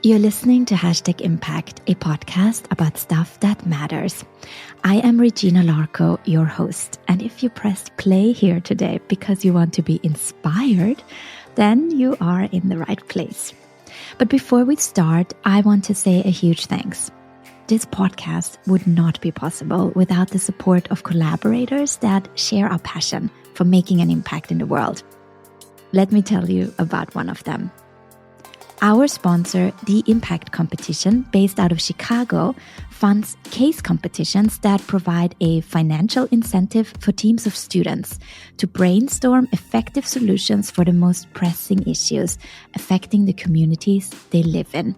You're listening to Hashtag Impact, a podcast about stuff that matters. I am Regina Larco, your host, and if you pressed play here today because you want to be inspired, then you are in the right place. But before we start, I want to say a huge thanks. This podcast would not be possible without the support of collaborators that share our passion for making an impact in the world. Let me tell you about one of them. Our sponsor, The Impact Competition, based out of Chicago, funds case competitions that provide a financial incentive for teams of students to brainstorm effective solutions for the most pressing issues affecting the communities they live in.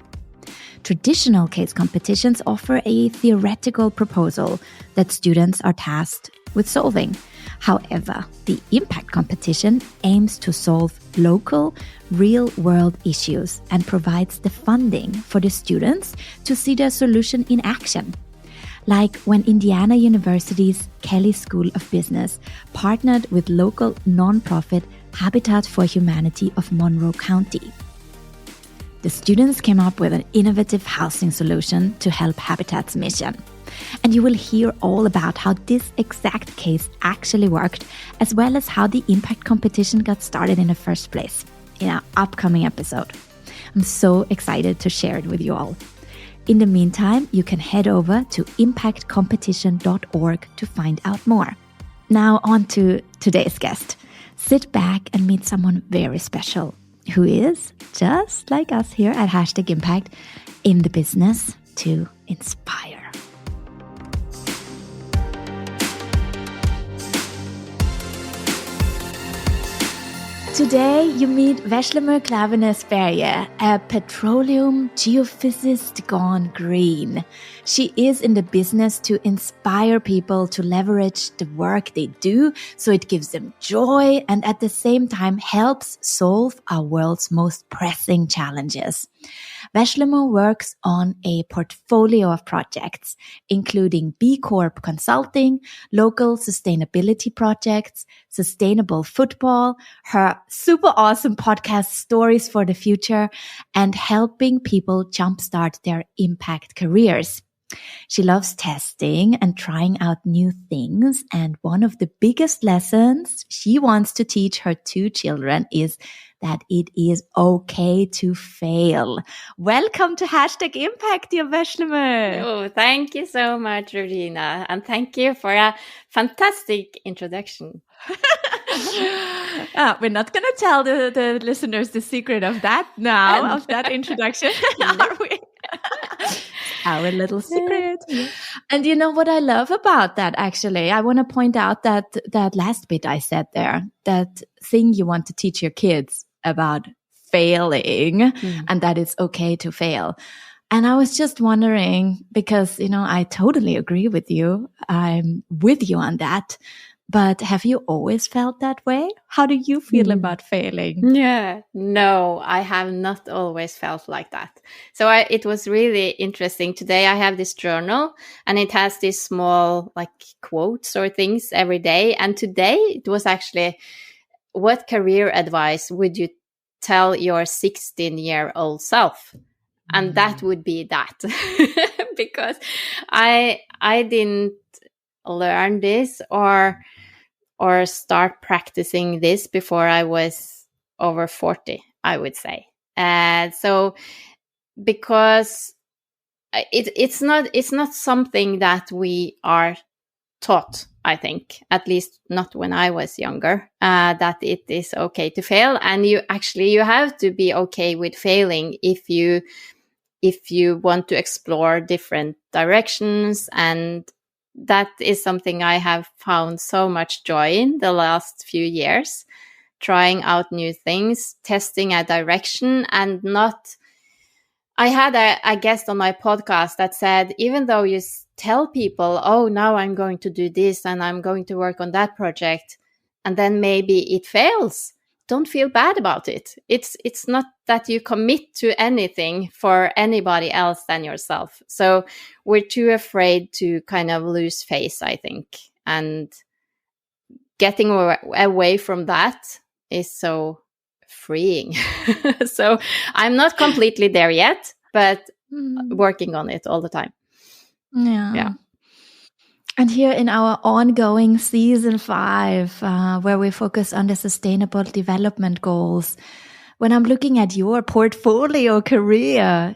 Traditional case competitions offer a theoretical proposal that students are tasked with solving. However, the Impact Competition aims to solve local, real-world issues and provides the funding for the students to see their solution in action. Like when Indiana University's Kelley School of Business partnered with local nonprofit Habitat for Humanity of Monroe County. The students came up with an innovative housing solution to help Habitat's mission. And you will hear all about how this exact case actually worked, as well as how the Impact Competition got started in the first place in our upcoming episode. I'm so excited to share it with you all. In the meantime, you can head over to impactcompetition.org to find out more. Now on to today's guest. Sit back and meet someone very special who is, just like us here at Hashtag Impact, in the business to inspire. Today, you meet Veslemøy Klavenes-Berge, a petroleum geophysicist gone green. She is in the business to inspire people to leverage the work they do so it gives them joy and at the same time helps solve our world's most pressing challenges. Veslemøy works on a portfolio of projects, including B Corp consulting, local sustainability projects, sustainable football, her super awesome podcast Stories for the Future, and helping people jumpstart their impact careers. She loves testing and trying out new things, and one of the biggest lessons she wants to teach her two children is that it is okay to fail. Welcome to Hashtag Impact, dear Veslemøy. Oh, thank you so much, Regina, and thank you for a fantastic introduction. We're not going to tell the listeners the secret of that now, of that introduction, are we? Our little secret. And you know what I love about that, actually? I want to point out that last bit I said there, that thing you want to teach your kids about failing and that it's okay to fail. And I was just wondering, because, you know, I totally agree with you. I'm with you on that. But have you always felt that way? How do you feel about failing? Yeah, no, I have not always felt like that. So it was really interesting. Today I have this journal and it has these small like quotes or things every day. And today it was actually, what career advice would you tell your 16-year-old self? And that would be that. Because I didn't learn this or start practicing this before I was over 40, I would say. So because it's not something that we are taught, I think, at least not when I was younger, that it is okay to fail. And you have to be okay with failing if you want to explore different directions. And that is something I have found so much joy in the last few years, trying out new things, testing a direction and not... I had a guest on my podcast that said, even though you tell people, oh, now I'm going to do this and I'm going to work on that project, and then maybe it fails, don't feel bad about it. It's not that you commit to anything for anybody else than yourself. So we're too afraid to kind of lose face, I think. And getting away from that is so freeing. So I'm not completely there yet. but working on it all the time. Yeah. And here in our ongoing season 5, where we focus on the sustainable development goals, when I'm looking at your portfolio career,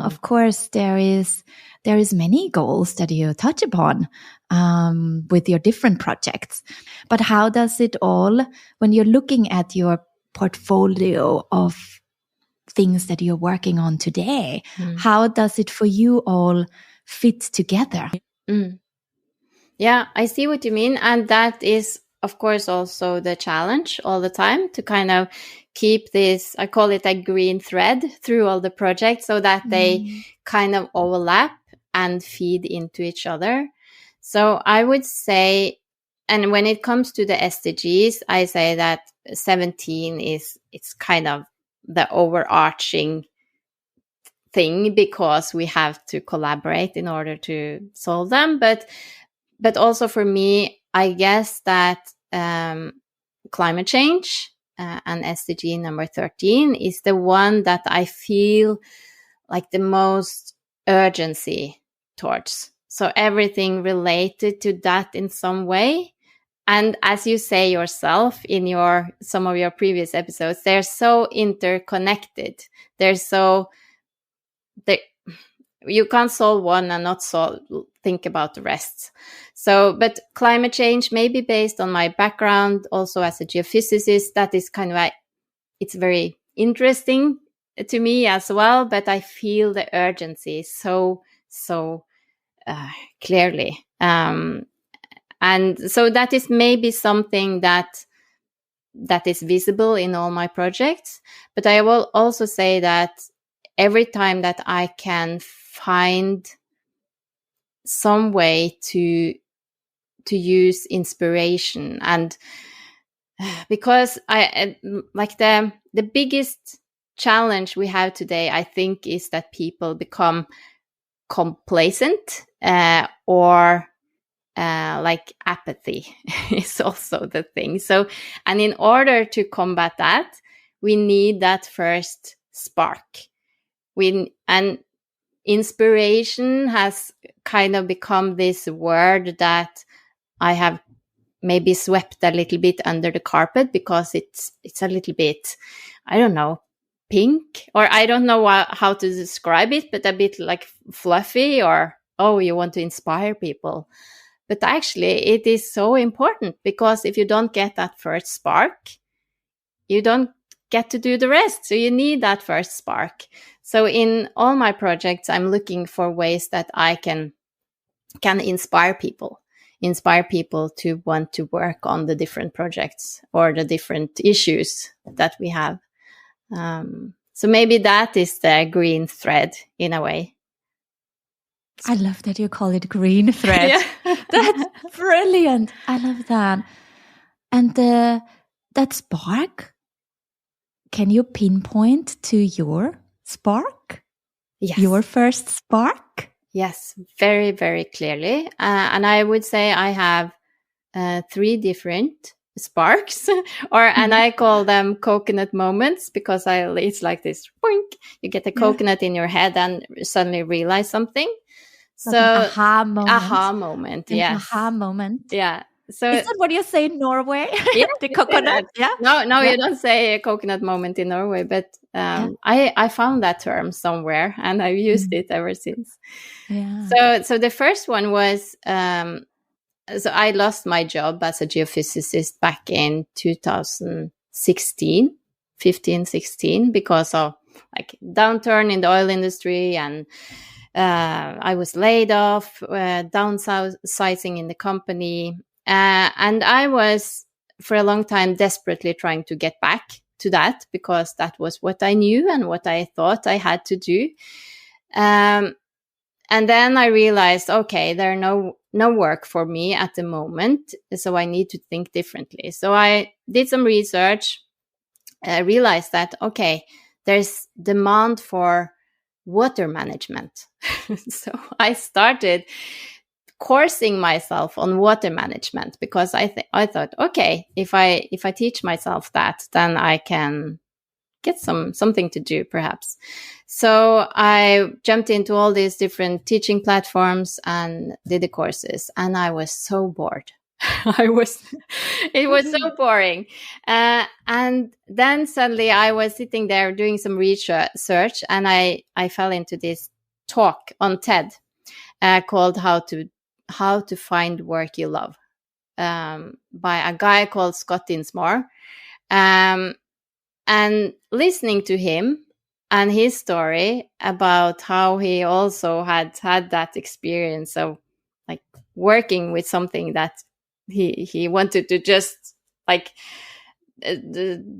of course there is many goals that you touch upon with your different projects. But how does it all, when you're looking at your portfolio of things that you're working on today, how does it for you all fit together? Yeah, I see what you mean. And that is, of course, also the challenge all the time, to kind of keep this, I call it a green thread through all the projects, so that they kind of overlap and feed into each other. So I would say, and when it comes to the SDGs, I say that 17 it's kind of the overarching thing, because we have to collaborate in order to solve them. But also for me, I guess that climate change and SDG number 13 is the one that I feel like the most urgency towards. So everything related to that in some way. And as you say yourself in some of your previous episodes, they're so interconnected. You can't solve one and not think about the rest. So, but climate change, maybe based on my background also as a geophysicist, that is kind of it's very interesting to me as well, but I feel the urgency so clearly. And so that is maybe something that is visible in all my projects. But I will also say that every time that I can find some way to use inspiration, and because I like the biggest challenge we have today, I think, is that people become complacent, or like apathy is also the thing. So, and in order to combat that, we need that first spark. And inspiration has kind of become this word that I have maybe swept a little bit under the carpet, because it's a little bit, I don't know, pink, or I don't know how to describe it, but a bit like fluffy, or, oh, you want to inspire people. But actually it is so important, because if you don't get that first spark, you don't get to do the rest. So you need that first spark. So in all my projects, I'm looking for ways that I can inspire people to want to work on the different projects or the different issues that we have. So maybe that is the green thread in a way. I love that you call it green thread. Yeah. That's brilliant. I love that. And that spark, can you pinpoint to your spark? Yes. Your first spark? Yes, very, very clearly. And I would say I have 3 different sparks, and I call them coconut moments, because it's like this, boink, you get a coconut in your head and suddenly realize something. So aha moment. Aha moment, yes. Aha moment. Yeah. So is that what you say in Norway? Yeah, the coconut? Yeah. No, you don't say a coconut moment in Norway, but I found that term somewhere, and I've used it ever since. Yeah. So the first one was, so I lost my job as a geophysicist back in 2016, because of like downturn in the oil industry, and I was laid off, downsizing in the company. And I was, for a long time, desperately trying to get back to that, because that was what I knew and what I thought I had to do. And then I realized, okay, there are no work for me at the moment, so I need to think differently. So I did some research, realized that, okay, there's demand for water management. So I started coursing myself on water management, because I thought, okay, if I teach myself that, then I can get something to do, perhaps. So I jumped into all these different teaching platforms and did the courses, and I was so bored. It was so boring. And then suddenly I was sitting there doing some research, and I fell into this talk on TED called How to Find Work You Love, by a guy called Scott Dinsmore. And listening to him and his story about how he also had that experience of like working with something that he wanted to just like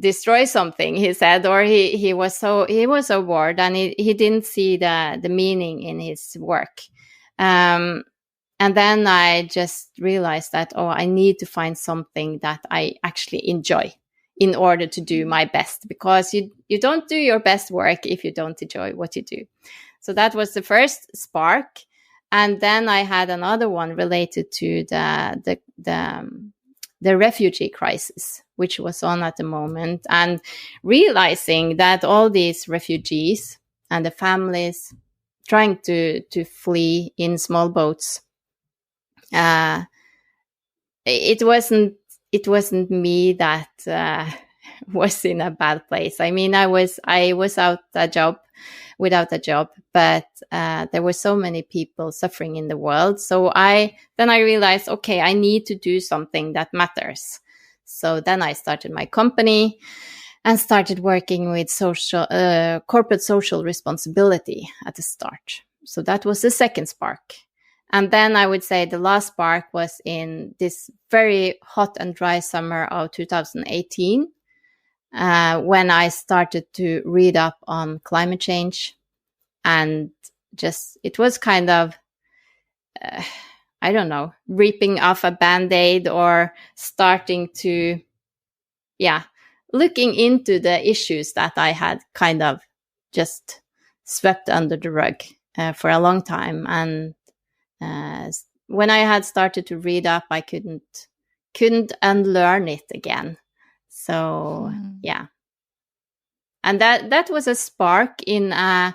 destroy something, he said, or he was so bored, and he didn't see the meaning in his work. And then I just realized that, I need to find something that I actually enjoy in order to do my best, because you don't do your best work if you don't enjoy what you do. So that was the first spark. And then I had another one related to the refugee crisis, which was on at the moment, and realizing that all these refugees and the families trying to flee in small boats, it wasn't me that was in a bad place. I mean, I was without a job, but there were so many people suffering in the world. So I realized, okay, I need to do something that matters. So then I started my company and started working with corporate social responsibility at the start. So that was the second spark. And then I would say the last spark was in this very hot and dry summer of 2018, when I started to read up on climate change. And just, it was kind of, I don't know, ripping off a Band-Aid, or starting to, looking into the issues that I had kind of just swept under the rug for a long time. And when I had started to read up, I couldn't unlearn it again. So and that was a spark in a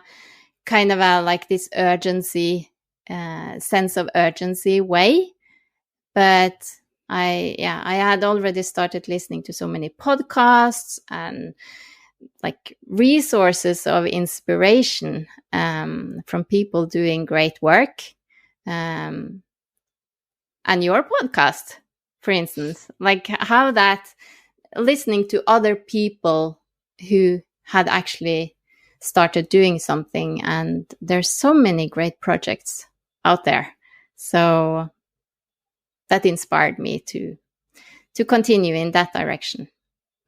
kind of a like this urgency, sense of urgency way. But I had already started listening to so many podcasts and like resources of inspiration from people doing great work. And your podcast, for instance, like how that listening to other people who had actually started doing something, and there's so many great projects out there. So that inspired me to continue in that direction.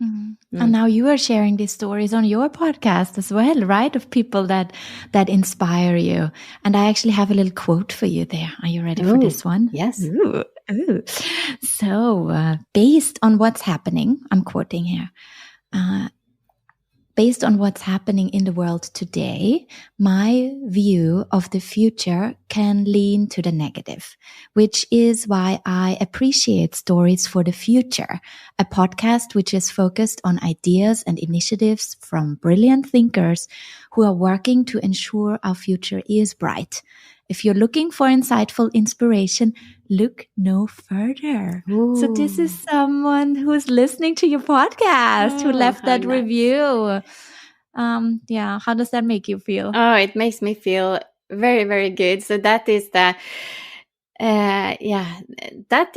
Mm-hmm. And now you are sharing these stories on your podcast as well, right? Of people that inspire you. And I actually have a little quote for you there. Are you ready for this one? Yes. Ooh. So, based on what's happening, I'm quoting here, based on what's happening in the world today, my view of the future can lean to the negative, which is why I appreciate Stories for the Future, a podcast which is focused on ideas and initiatives from brilliant thinkers who are working to ensure our future is bright. If you're looking for insightful inspiration, look no further. Ooh. So this is someone who's listening to your podcast, who left that review. How does that make you feel? Oh, it makes me feel very, very good. So that is that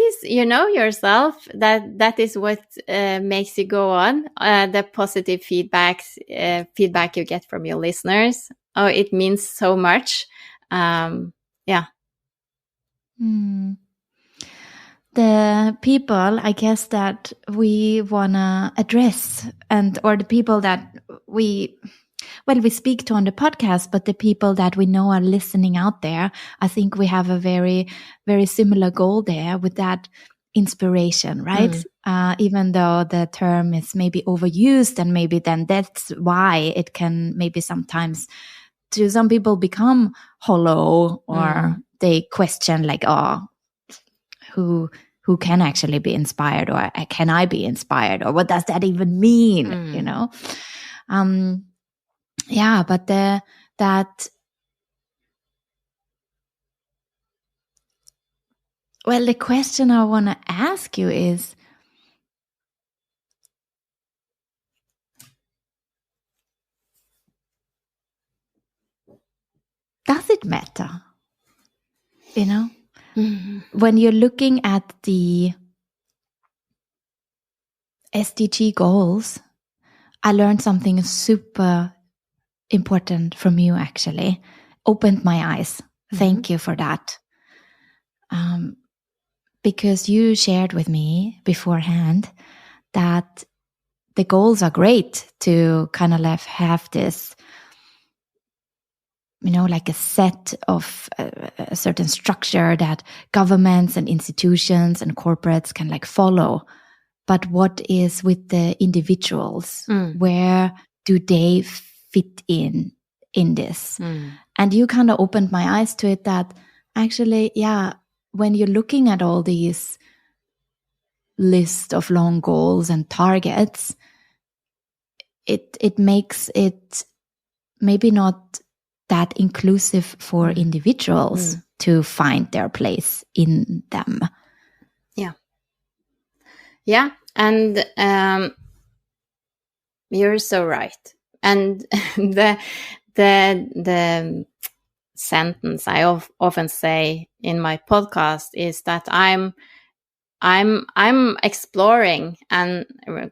is, yourself, that is what makes you go on. The positive feedback you get from your listeners. Oh, it means so much. The people, I guess, that we want to address, or the people that we speak to on the podcast, but the people that we know are listening out there, I think we have a very, very similar goal there with that inspiration, right? Even though the term is maybe overused, and maybe then that's why it can maybe sometimes to some people become hollow, or they question like, who can actually be inspired, or can I be inspired, or what does that even mean? Yeah, but the question I want to ask you is, does it matter? You know, when you're looking at the SDG goals, I learned something super important from you, actually. Opened my eyes. Thank you for that. Because you shared with me beforehand that the goals are great to kind of have this, like a set of a certain structure that governments and institutions and corporates can follow. But what is with the individuals? Where do they fit in this? And you kind of opened my eyes to it that actually, yeah, when you're looking at all these list of long goals and targets, it makes it maybe not that inclusive for individuals to find their place in them. Yeah, and you're so right. And the sentence I often say in my podcast is that I'm exploring and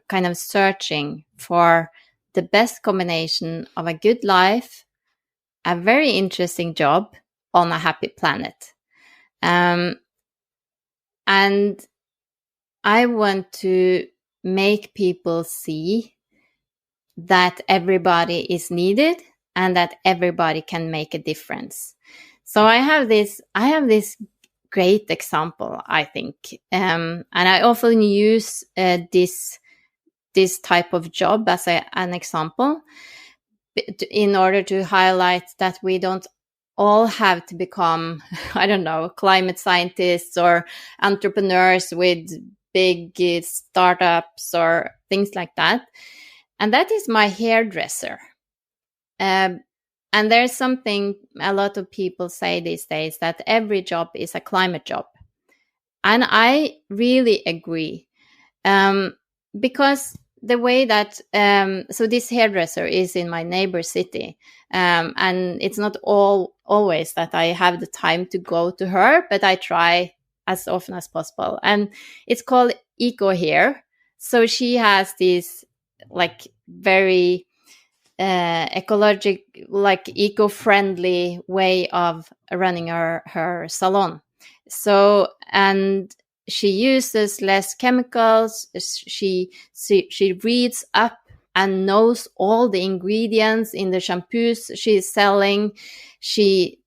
kind of searching for the best combination of a good life, a very interesting job on a happy planet. And I want to make people see that everybody is needed and that everybody can make a difference. So I have this great example, I think, and I often use this type of job as an example in order to highlight that we don't all have to become, I don't know, climate scientists or entrepreneurs with big startups or things like that. And that is my hairdresser. And there's something a lot of people say these days, that every job is a climate job. And I really agree. Because the way that, so this hairdresser is in my neighbor city. And it's not always that I have the time to go to her, but I try as often as possible. And it's called Eco Hair. So she has this very ecologic, eco-friendly way of running her salon. So, and she uses less chemicals. She reads up and knows all the ingredients in the shampoos she's selling. She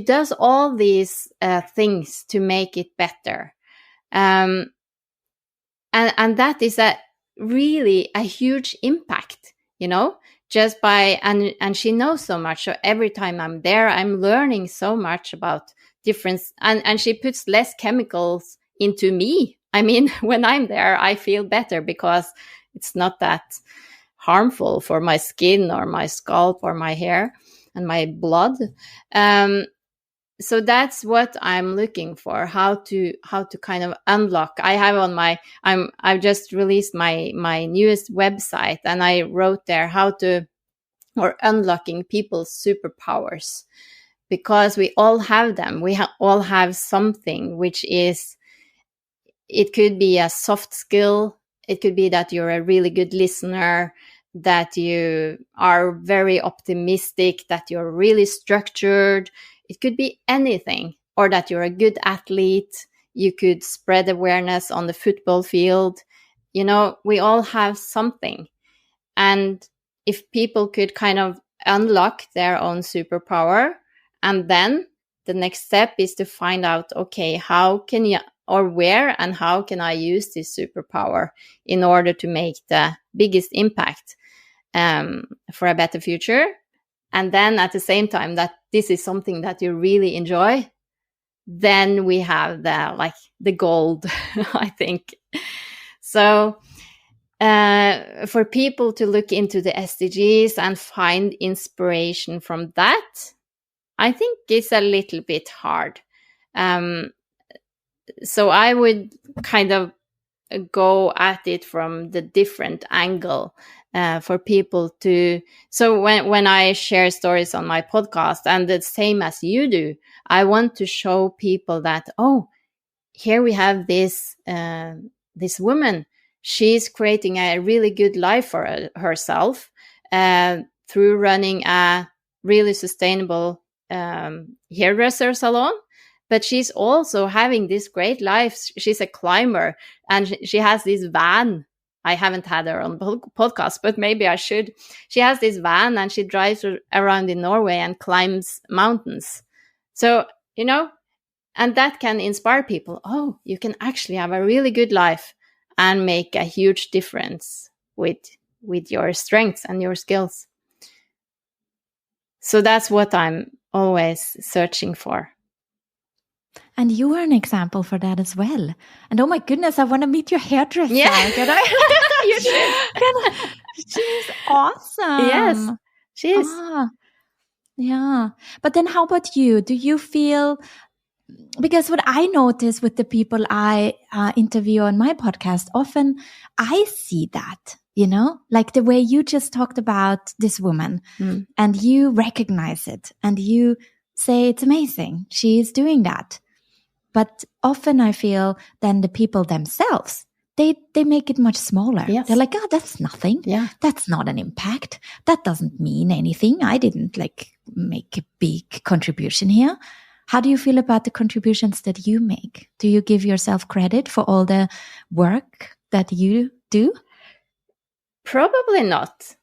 does all these things to make it better. And that is really a huge impact, just by, and she knows so much. So every time I'm there, I'm learning so much about difference, and she puts less chemicals into me. I mean, when I'm there, I feel better because it's not that harmful for my skin or my scalp or my hair and my blood. So that's what I'm looking for, how to kind of unlock. I have on I've just released my newest website, and I wrote there unlocking people's superpowers, because we all have them. We all have something, which is, it could be a soft skill. It could be that you're a really good listener, that you are very optimistic, that you're really structured. It could be anything, or that you're a good athlete. You could spread awareness on the football field. We all have something. And if people could kind of unlock their own superpower, and then the next step is to find out, okay, how can you, or where and how can I use this superpower in order to make the biggest impact for a better future? And then at the same time, that this is something that you really enjoy, then we have the gold, I think. So for people to look into the SDGs and find inspiration from that, I think it's a little bit hard. So I would kind of go at it from the different angle for people to. So when I share stories on my podcast, and the same as you do, I want to show people that, oh, here we have this woman. She's creating a really good life for herself through running a really sustainable hairdresser salon. But she's also having this great life. She's a climber, and she has this van. I haven't had her on podcast, but maybe I should. She has this van, and she drives around in Norway and climbs mountains. So, and that can inspire people. Oh, you can actually have a really good life and make a huge difference with your strengths and your skills. So that's what I'm always searching for. And you are an example for that as well. And oh my goodness, I want to meet your hairdresser. Yeah. You should. She's awesome. Yes, she is. Yeah. But then how about you? Do you feel, because what I notice with the people I interview on my podcast, often I see that, like the way you just talked about this woman and you recognize it and you say it's amazing. She is doing that. But often I feel then the people themselves, they make it much smaller. Yes. They're like, oh, that's nothing. Yeah. That's not an impact. That doesn't mean anything. I didn't make a big contribution here. How do you feel about the contributions that you make? Do you give yourself credit for all the work that you do? Probably not.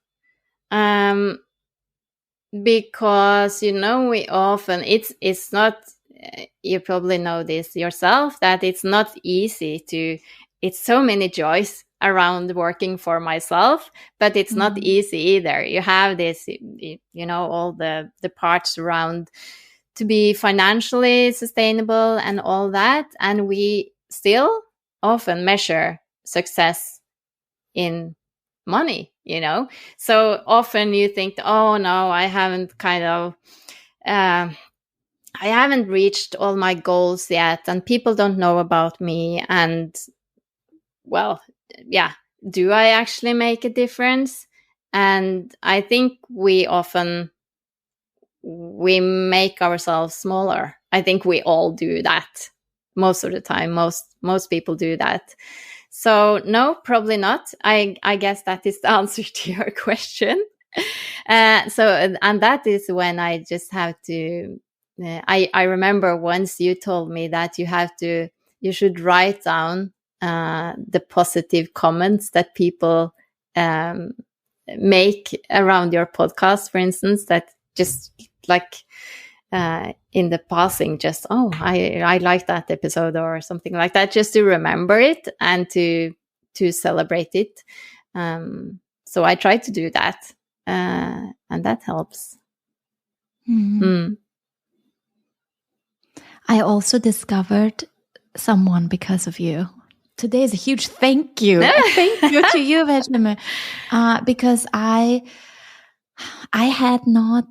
Because, we often, it's not, you probably know this yourself, that it's not easy it's so many joys around working for myself, but it's not easy either. You have this, all the parts around to be financially sustainable and all that. And we still often measure success in money, So often you think, oh no, I haven't I haven't reached all my goals yet, and people don't know about me. And well, yeah, do I actually make a difference? And I think we make ourselves smaller. I think we all do that most of the time. Most people do that. So no, probably not. I guess that is the answer to your question. And that is when I just have to. I remember once you told me that you should write down the positive comments that people make around your podcast, for instance, that just in the passing, just, oh, I like that episode or something like that, just to remember it and to celebrate it. So I try to do that, and that helps. I also discovered someone because of you. Today is a huge thank you. Thank you to you, Veslemøy, because I had not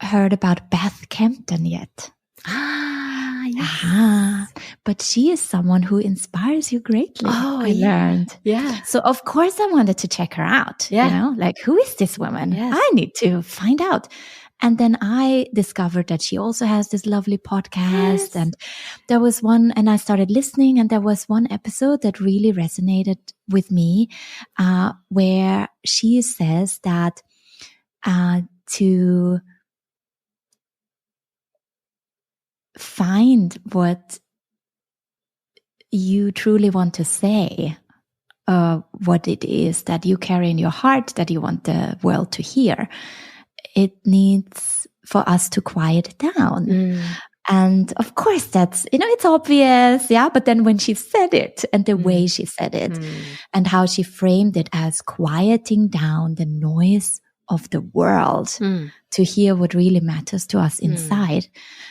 heard about Beth Kempton yet. Yes. But she is someone who inspires you greatly. Oh, I learned. Yeah. So of course I wanted to check her out. Yeah. Who is this woman? Yes. I need to find out. And then I discovered that she also has this lovely podcast. Yes. And there was one, and I started listening, and there was one episode that really resonated with me, where she says that to find what you truly want to say, what it is that you carry in your heart that you want the world to hear, it needs for us to quiet down. And of course that's, it's obvious. Yeah. But then when she said it and the way she said it and how she framed it as quieting down the noise of the world to hear what really matters to us inside,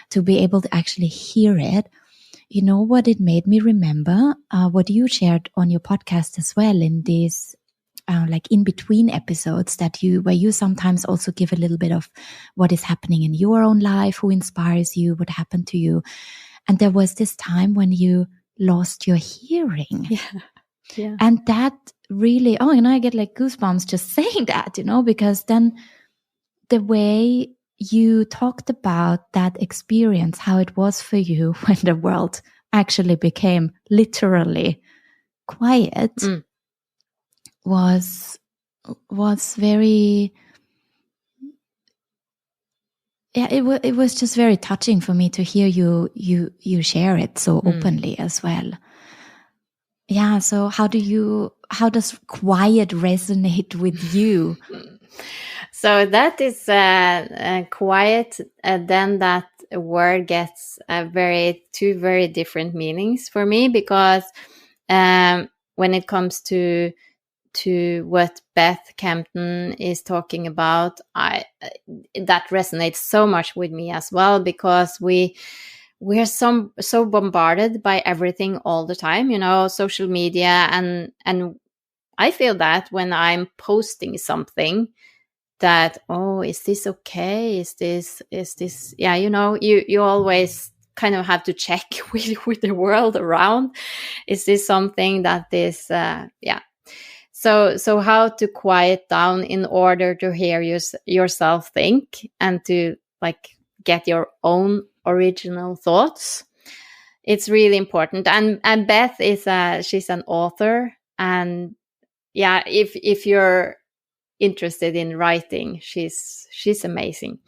to be able to actually hear it, you know what it made me remember? What you shared on your podcast as well in these like in between episodes where you sometimes also give a little bit of what is happening in your own life, who inspires you, what happened to you. And there was this time when you lost your hearing. Yeah. And that really, I get like goosebumps just saying that, because then the way you talked about that experience, how it was for you when the world actually became literally quiet, was very, it was just very touching for me to hear you share it so openly as well. Yeah. So how does quiet resonate with you? So that is quiet. Then that word gets two very different meanings for me, because when it comes to what Beth Campton is talking about, that resonates so much with me as well, because we're so bombarded by everything all the time, social media, and I feel that when I'm posting something, that, is this okay? Is this, you always kind of have to check with the world around. Is this something that is, So how to quiet down in order to hear yourself think, and to like get your own original thoughts. It's really important. And Beth she's an author, and if you're interested in writing, she's amazing.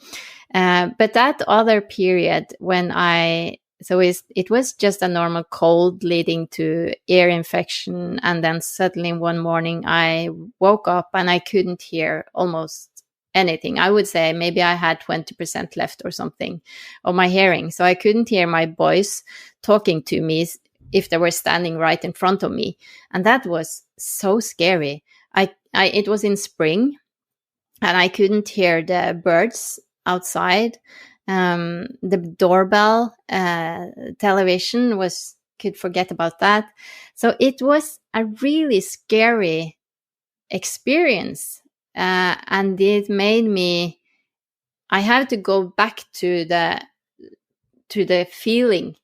But that other period when it was just a normal cold leading to ear infection, and then suddenly one morning I woke up and I couldn't hear almost anything. I would say maybe I had 20% left or something of my hearing, so I couldn't hear my boys talking to me if they were standing right in front of me, and that was so scary. It was in spring, and I couldn't hear the birds outside. The doorbell, television could forget about that. So it was a really scary experience, and it made me. I have to go back to the feeling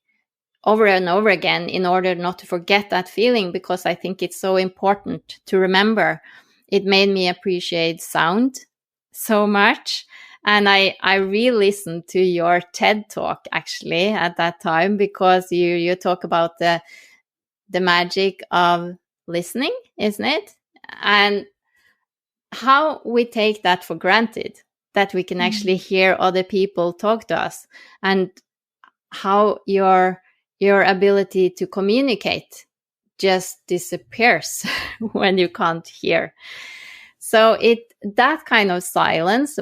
over and over again in order not to forget that feeling, because I think it's so important to remember. It made me appreciate sound so much. And I re-listened to your TED talk actually at that time, because you talk about the magic of listening, isn't it? And how we take that for granted, that we can actually hear other people talk to us, and how your ability to communicate just disappears when you can't hear. So that kind of silence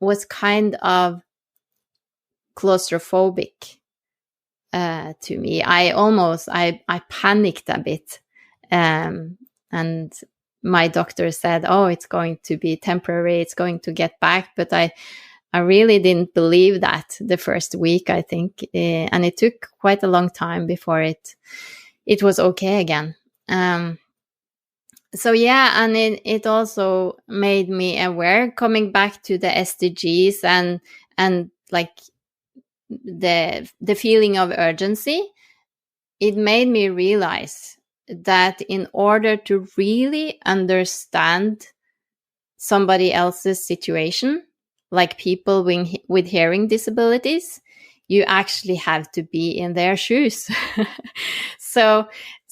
was kind of claustrophobic to me. I panicked a bit, and my doctor said, it's going to be temporary, it's going to get back. But I really didn't believe that the first week, I think, and it took quite a long time before it was okay again. So yeah, and it also made me aware, coming back to the SDGs and like the feeling of urgency. It made me realize that in order to really understand somebody else's situation, like people with hearing disabilities, you actually have to be in their shoes. So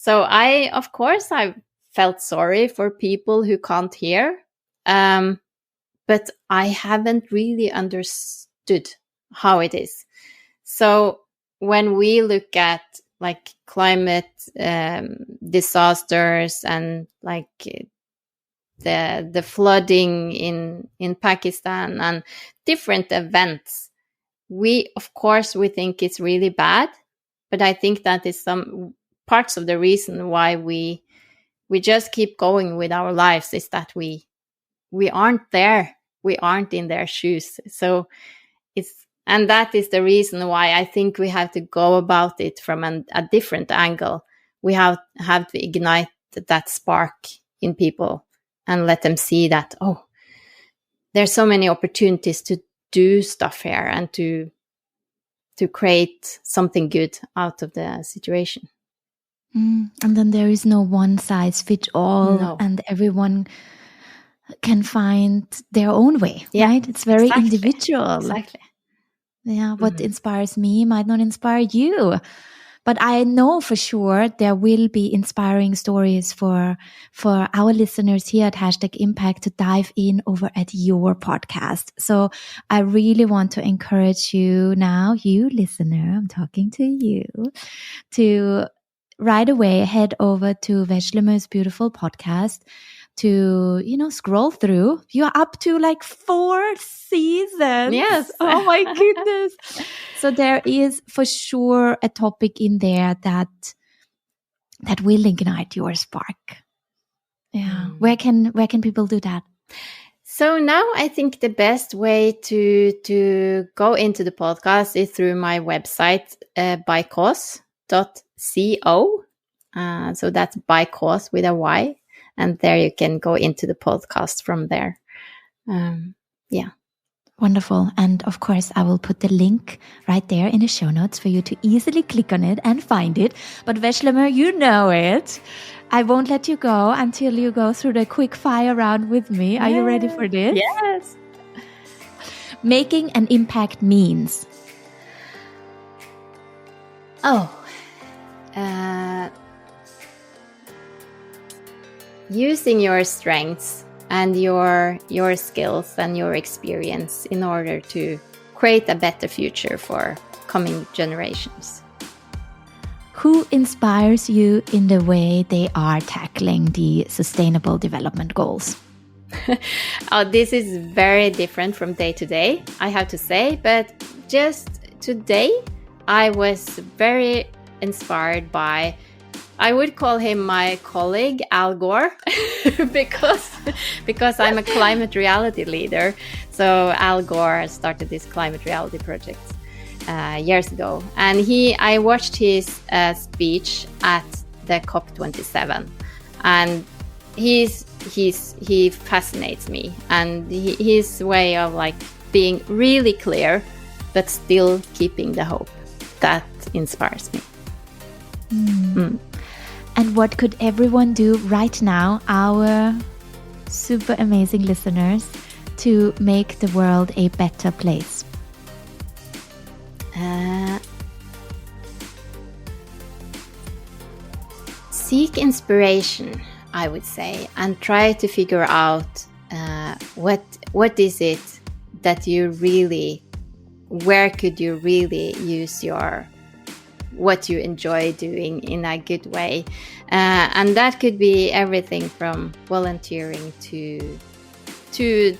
of course I felt sorry for people who can't hear, but I haven't really understood how it is. So when we look at like climate disasters, and like the flooding in Pakistan and different events, we think it's really bad, but I think that is some parts of the reason why we just keep going with our lives, is that we aren't there, we aren't in their shoes. So And that is the reason why I think we have to go about it from a different angle. We have to ignite that spark in people and let them see that, oh, there's so many opportunities to do stuff here and to create something good out of the situation. And then there is no one size fits all, and everyone can find their own way, right? It's very individual. Exactly. Yeah, what inspires me might not inspire you. But I know for sure there will be inspiring stories for our listeners here at #Impact to dive in over at your podcast. So I really want to encourage you now, you listener, I'm talking to you, to right away head over to Veslemøy's beautiful podcast to, scroll through. You're up to like 4 seasons. Yes. Oh my goodness. So there is for sure a topic in there that will ignite your spark. Yeah. Where can people do that? So now I think the best way to go into the podcast is through my website, bykos.co. So that's bykos with a Y. And there you can go into the podcast from there. Wonderful. And of course, I will put the link right there in the show notes for you to easily click on it and find it. But Veslemøy, you know it. I won't let you go until you go through the quick fire round with me. Are you ready for this? Yes. Making an impact means. Using your strengths and your skills and your experience in order to create a better future for coming generations. Who inspires you in the way they are tackling the Sustainable Development Goals? This is very different from day to day, I have to say. But just today, I was very inspired by, I would call him my colleague, Al Gore, because I'm a climate reality leader. So Al Gore started this climate reality project years ago. And I watched his speech at the COP27. And he fascinates me. And his way of like being really clear, but still keeping the hope, that inspires me. And what could everyone do right now, our super amazing listeners, to make the world a better place? Seek inspiration, I would say, and try to figure out what is it that you really, where could you really use what you enjoy doing in a good way. And that could be everything from volunteering to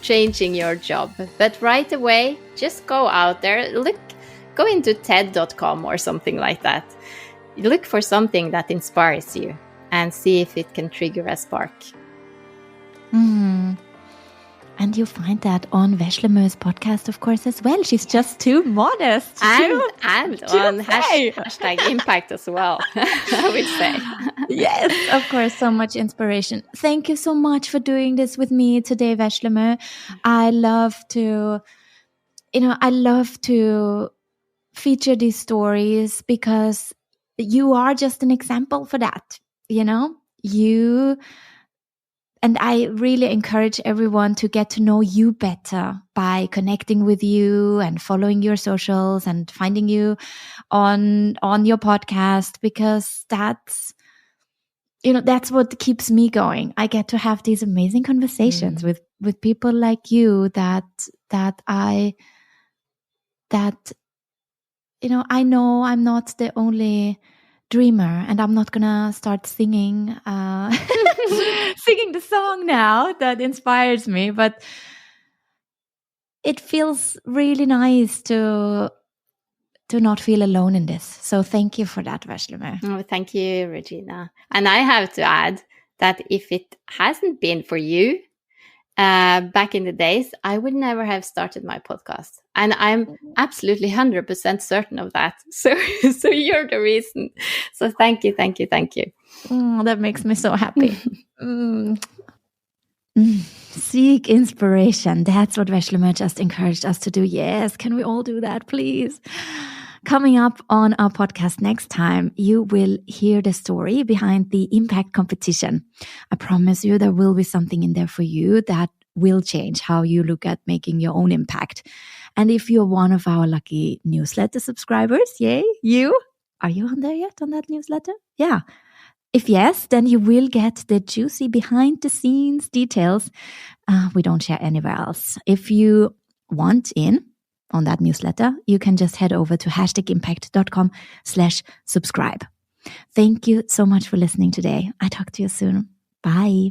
changing your job. But right away, just go out there, go into TED.com or something like that. Look for something that inspires you and see if it can trigger a spark. And you find that on Veslemøy's podcast, of course, as well. She's just too modest. And on #Impact as well, I would say. Yes, of course, so much inspiration. Thank you so much for doing this with me today, Veslemøy. I love to feature these stories because you are just an example for that. And I really encourage everyone to get to know you better by connecting with you and following your socials and finding you on your podcast, because that's what keeps me going. I get to have these amazing conversations with people like you that I know I'm not the only dreamer, and I'm not gonna start singing singing the song now that inspires me, but it feels really nice to not feel alone in this. So thank you for that, Veslemøy. Oh, thank you, Regina. And I have to add that if it hasn't been for you back in the days, I would never have started my podcast. And I'm absolutely 100% certain of that. So you're the reason. So thank you. That makes me so happy. Seek inspiration. That's what Veslemøy just encouraged us to do. Yes, can we all do that, please? Coming up on our podcast next time, you will hear the story behind the impact competition. I promise you there will be something in there for you that will change how you look at making your own impact. And if you're one of our lucky newsletter subscribers, yay, are you on there yet on that newsletter? Yeah. If yes, then you will get the juicy behind the scenes details we don't share anywhere else. If you want in on that newsletter, you can just head over to #impact.com/subscribe. Thank you so much for listening today. I talk to you soon. Bye.